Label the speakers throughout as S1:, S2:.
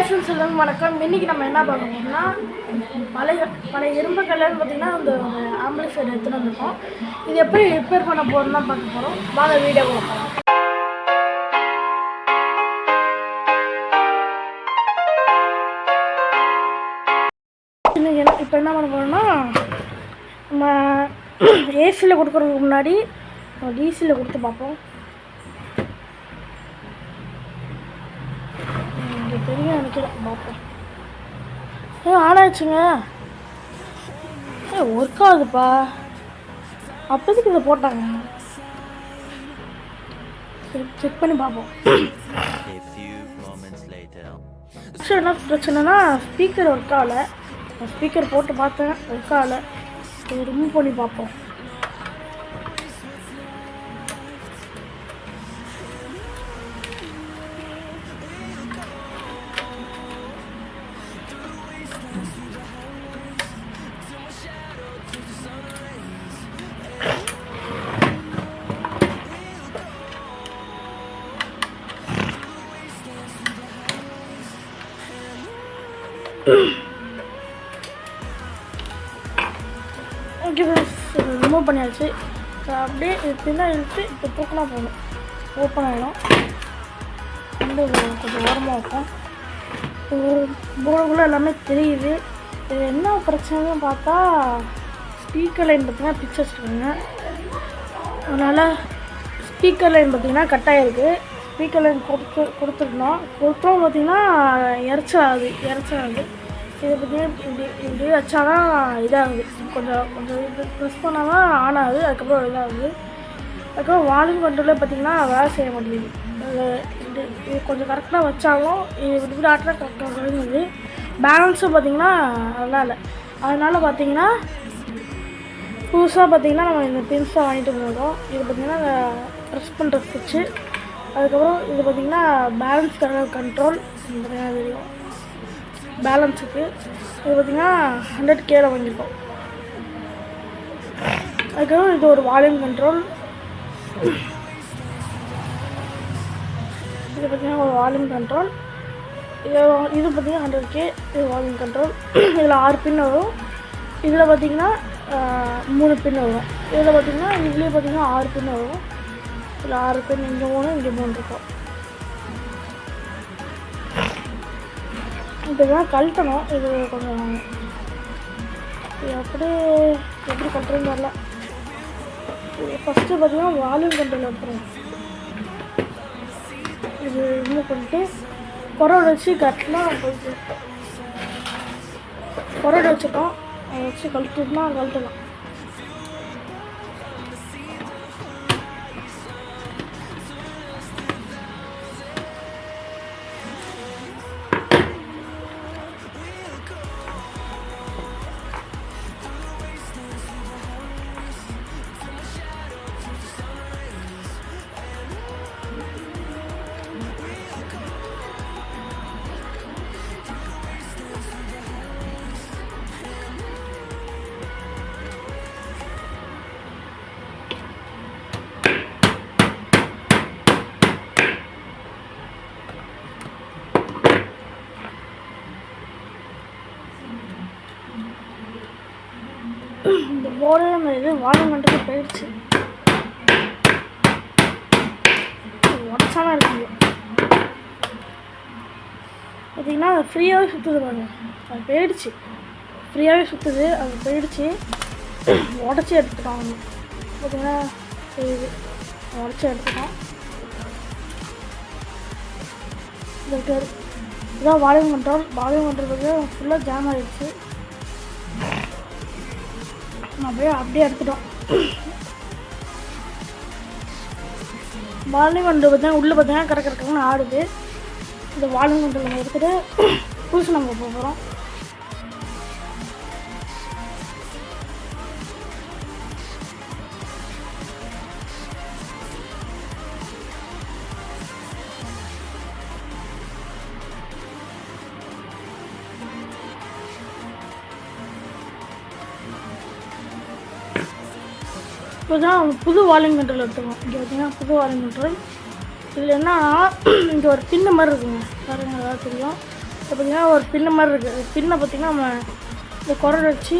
S1: Hi friends, எல்லாரும் வணக்கம். இன்றைக்கி நம்ம என்ன பார்க்கணும்னா பழைய இரும்பு கல்லுன்னு பார்த்திங்கன்னா அந்த ஆம்பிளிஃபையர் எடுத்துகிட்டு வந்திருக்கோம். இது எப்படி ரிப்பேர் பண்ண போகிறோம்னு தான் பார்க்க போகிறோம். வாங்க வீடியோ பார்க்கலாம். இப்போ என்ன பண்ண போகிறோம்னா, நம்ம ஏசியில் கொடுக்குறதுக்கு முன்னாடி டிசியில் கொடுத்து பார்ப்போம். பெரிய நினைக்கிறேன் பார்ப்போம். ஆன் ஆயிடுச்சுங்க. ஒர்க் ஆகுதுப்பா. அப்போதைக்கு இதை போட்டாங்க. சரி, செக் பண்ணி பார்ப்போம். என்ன பிரச்சனைனா ஸ்பீக்கர் ஒர்க் ஆகலை. ஸ்பீக்கர் போட்டு பார்த்தேன், ஒர்க் ஆகலை. இதை ரிமூவ் பண்ணி பார்ப்போம். ஓகே ஃப்ரெண்ட்ஸ், ரிமூவ் பண்ணியாச்சு. அப்படியே பின்னாடி இழுத்து இப்போ தூக்கினா போகணும். ஓப்பன் ஆகிடும். வந்து கொஞ்சம் ஓரமாக இருக்கும். போர்டுக்குள்ளே எல்லாமே தெரியுது. இது என்ன பிரச்சனைன்னு பார்த்தா ஸ்பீக்கர் லைன் பார்த்திங்கன்னா பிச்சு வச்சுருக்காங்க. அதனால் ஸ்பீக்கர் லைன் பார்த்திங்கன்னா கட் ஆகிருக்கு. ஸ்பீக்கர் லைன் கொடுத்துருந்தோம் பார்த்திங்கன்னா இறச்சாகுது. இதை பார்த்திங்கன்னா இப்படி வச்சாதான் இதாகுது. கொஞ்சம் இது ப்ரெஸ் பண்ணால் தான் ஆன் ஆகுது. அதுக்கப்புறம் இதாகுது. அதுக்கப்புறம் வால்யூம் கண்ட்ரோலே பார்த்திங்கன்னா வேலை செய்ய மாட்டேங்குது. இது கொஞ்சம் கரெக்டாக வச்சாலும் இது இப்படி ஆட்டினா கரெக்டாக வருது. பேலன்ஸும் பார்த்திங்கன்னா நல்லா இல்லை. அதனால் பார்த்திங்கன்னா புதுசாக பார்த்திங்கன்னா நம்ம இந்த பின்ஸை வாங்கிட்டு போகிறோம். இது பார்த்திங்கன்னா ப்ரெஸ் பண்ணுற ஸ்விட்ச்சு. அதுக்கப்புறம் இது பார்த்திங்கன்னா பேலன்ஸ் கண்ட்ரோல் தெரியும். பேலன்ஸுக்கு இது பார்த்திங்கன்னா 100K வாங்கியிருக்கோம். அதுக்கப்புறம் இது ஒரு வால்யூம் கண்ட்ரோல். இது பார்த்திங்கன்னா ஒரு வால்யூம் கண்ட்ரோல். இது பார்த்திங்கன்னா 100K. இது வால்யூம் கண்ட்ரோல். இதில் 6 பின் வரும். இதில் பார்த்திங்கன்னா 3 பின் வரும். இதில் பார்த்திங்கன்னா இதுலேயே பார்த்திங்கன்னா 6 பின் வரும். இதில் 6 பின், இங்கே 3 இங்கே 3 இருக்கும். இதுதான் கழட்டணும். இது கொஞ்சம் இது அப்படியே எப்படி கழட்டுறதுன்னு வரல. ஃபஸ்ட்டு பார்த்திங்கன்னா வால்யூம் கண்ட்ரோல் எடுத்துருவோம். இது ரிமூவ் பண்ணிட்டு கொரோட வச்சு கட்டினா போயிட்டு கொரோட வச்சுட்டோம். அதை வச்சு கழட்டினா கழட்டலாம். இந்த போர்டு நம்ம இது வால்யூம் கண்ட்ரோல் போயிடுச்சு. உடச்சாலும் இருக்குது. பார்த்திங்கன்னா அது ஃப்ரீயாகவே சுற்றுது பாருங்க. அது போயிடுச்சு. ஃப்ரீயாகவே சுற்றுது. அது போயிடுச்சு. உடச்சி எடுத்துட்டோம். பார்த்திங்கன்னா இது உடச்சி எடுத்துட்டோம். இதுதான் வால்யூம் கண்ட்ரோல். பார்த்திங்கன்னா ஃபுல்லாக ஜாம் ஆகிடுச்சு. அப்படியே எடுத்துட்டோம். வால்யூம் கண்ட்ரோல் பார்த்தீங்கன்னா உள்ளே பார்த்தீங்கன்னா கரெக்டாக ஆடுது. இந்த வால்யூம் கண்ட்ரோல் நம்ம எடுத்துகிட்டு புதுசு நம்ம போகிறோம். இப்போ தான் புது வால்யூம் கண்ட்ரோல் எடுத்துக்கோம். இங்கே பார்த்தீங்கன்னா புது வால்யூம் கண்ட்ரோல். இதில் என்னன்னா இங்கே ஒரு பின்னு மாதிரி இருக்குங்க, பாருங்க, அதாவது தெரியும். பார்த்திங்கன்னா ஒரு பின்ன மாதிரி இருக்குது. பின்னை பார்த்திங்கன்னா நம்ம இந்த குரல் வச்சு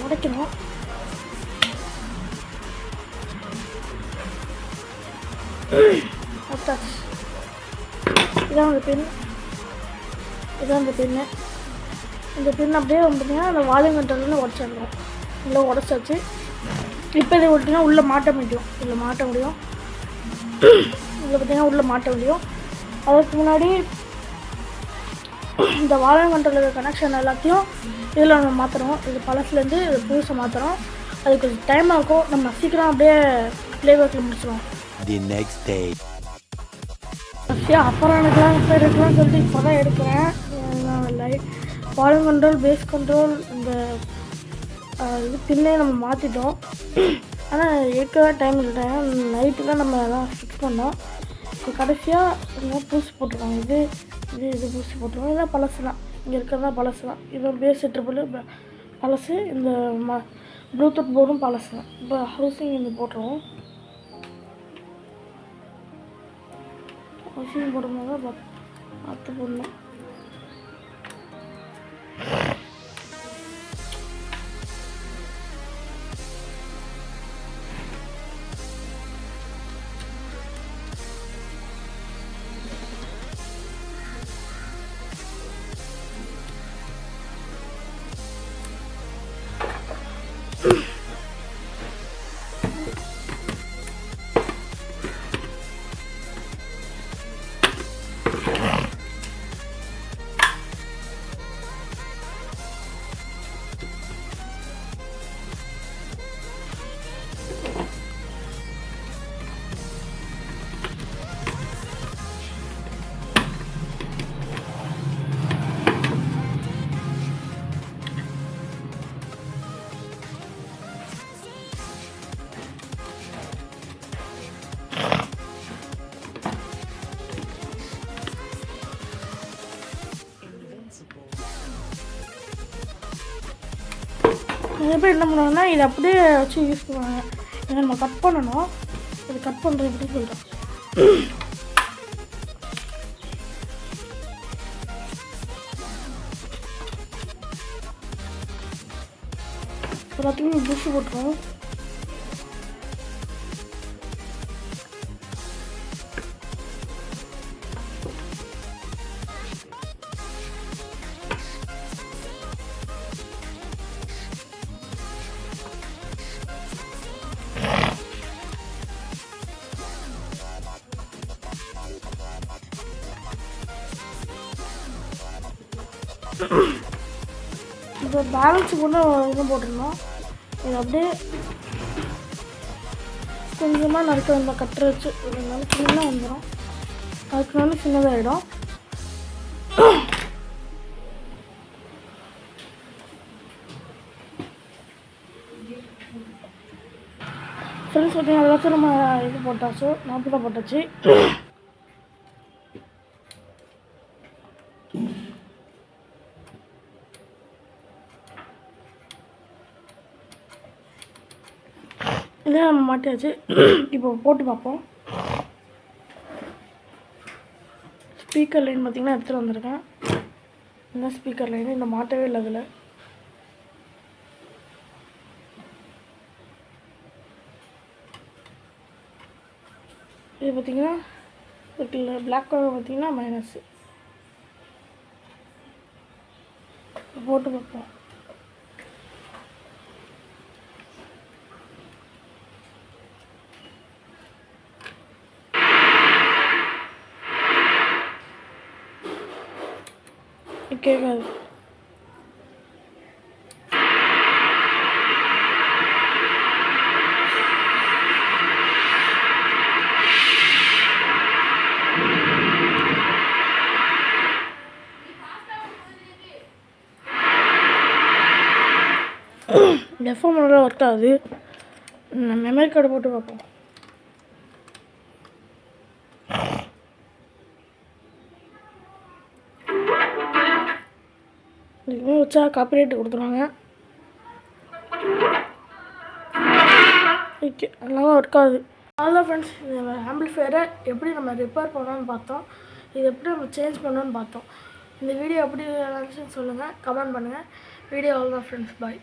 S1: உடைக்கணும். இதான் அந்த பின், இதான் அந்த பின்னு. இந்த பின் அப்படியே பார்த்திங்கன்னா அந்த வால்யூம் கண்ட்ரோல்லேருந்து உடச்சிடணும். உள்ளே உடச்சாச்சு. இப்போ இதை விட்டிங்கன்னா உள்ளே மாட்ட முடியும். இதில் மாட்ட முடியும். இதில் பார்த்திங்கன்னா உள்ளே மாட்ட முடியும். அதுக்கு முன்னாடி இந்த வால்யூம் கண்ட்ரோல் கனெக்ஷன் எல்லாத்தையும் இதில் நம்ம மாற்றுறோம். இது பழசுலேருந்து இது புதுசாக மாற்றுறோம். அதுக்கு கொஞ்சம் டைம் ஆகும். நம்ம சீக்கிரம் அப்படியே ப்ளேபேக்கில் முடிச்சிடுவோம்.
S2: The next day.
S1: அப்புறம் எடுக்கலாம்னு சொல்லிட்டு இப்போ தான் எடுக்கிறேன். வால்யூம் கண்ட்ரோல், பேஸ் கண்ட்ரோல், இந்த இது பின்னே நம்ம மாற்றிட்டோம். ஆனால் எடுக்கவே டைம் இல்லை. நைட்டு நம்ம எல்லாம் ஃபிக்ஸ் பண்ணோம். இப்போ கடைசியாக பூசி போட்டுருக்கோம். இது பூசி போட்டுருவோம். இதெல்லாம் பழசு தான். இங்கே இருக்கிறதா பழசு தான். இது பேஸ் ட்ரிபிள் பழசு. இந்த ப்ளூடூத் போர்டும் பழசு தான். இப்போ ஹவுசிங் இந்த போட்டுருவோம். ஹவுசிங் போடும்போது பார்த்து போடணும். நிறைய பேர் என்ன பண்ணுவாங்கன்னா இதை அப்படியே வச்சு யூஸ் பண்ணுவாங்க. இதை நம்ம கட் பண்ணணும். இது கட் பண்ணுறது எப்படின்னு சொல்கிறோம். எல்லாத்தையும் புஷ் போட்டுருவோம். இப்போ பேலன்ஸு கூட இது போட்டுருந்தோம். இது அப்படியே கொஞ்சமாக நறுக்க இந்த கட்டரை வச்சு இருந்தாலும் சின்னதாக வந்துடும். அதுக்குனால சின்னதாகிடும். ஃப்ரெண்ட்ஸ் பார்த்தீங்கன்னா எல்லாத்தையும் நம்ம இது போட்டாச்சு, நாற்பதா போட்டாச்சு. இதே நம்ம மாட்டியாச்சு. இப்போ போட்டு பார்ப்போம். ஸ்பீக்கர் லைன் பார்த்திங்கன்னா எடுத்துகிட்டு வந்திருக்கேன். இந்த ஸ்பீக்கர் லைன் இந்த மாட்டவே இல்லை. அதில் இது பார்த்திங்கன்னா இருக்குல்ல பிளாக் கலர் பார்த்திங்கன்னா மைனஸு. போட்டு பார்ப்போம். கேட்காது. எஃப்எம் நல்லா ஒர்க் ஆகுது. மெமரி கார்டு போட்டு பார்ப்போம். இதுக்குமே வச்சா காப்பிரைட் கொடுத்துருவாங்க. ஓகே, நல்லா ஒர்க் ஆகுது. அவ்வளோதான் ஃப்ரெண்ட்ஸ், இந்த ஆம்பிளிஃபையரை எப்படி நம்ம ரிப்பேர் பண்ணோன்னு பார்த்தோம். இது எப்படி நம்ம சேஞ்ச் பண்ணோன்னு பார்த்தோம். இந்த வீடியோ எப்படி இருந்துச்சுன்னு சொல்லுங்கள், கமெண்ட் பண்ணுங்கள். வீடியோ அவ்வளோதான் ஃப்ரெண்ட்ஸ், பாய்.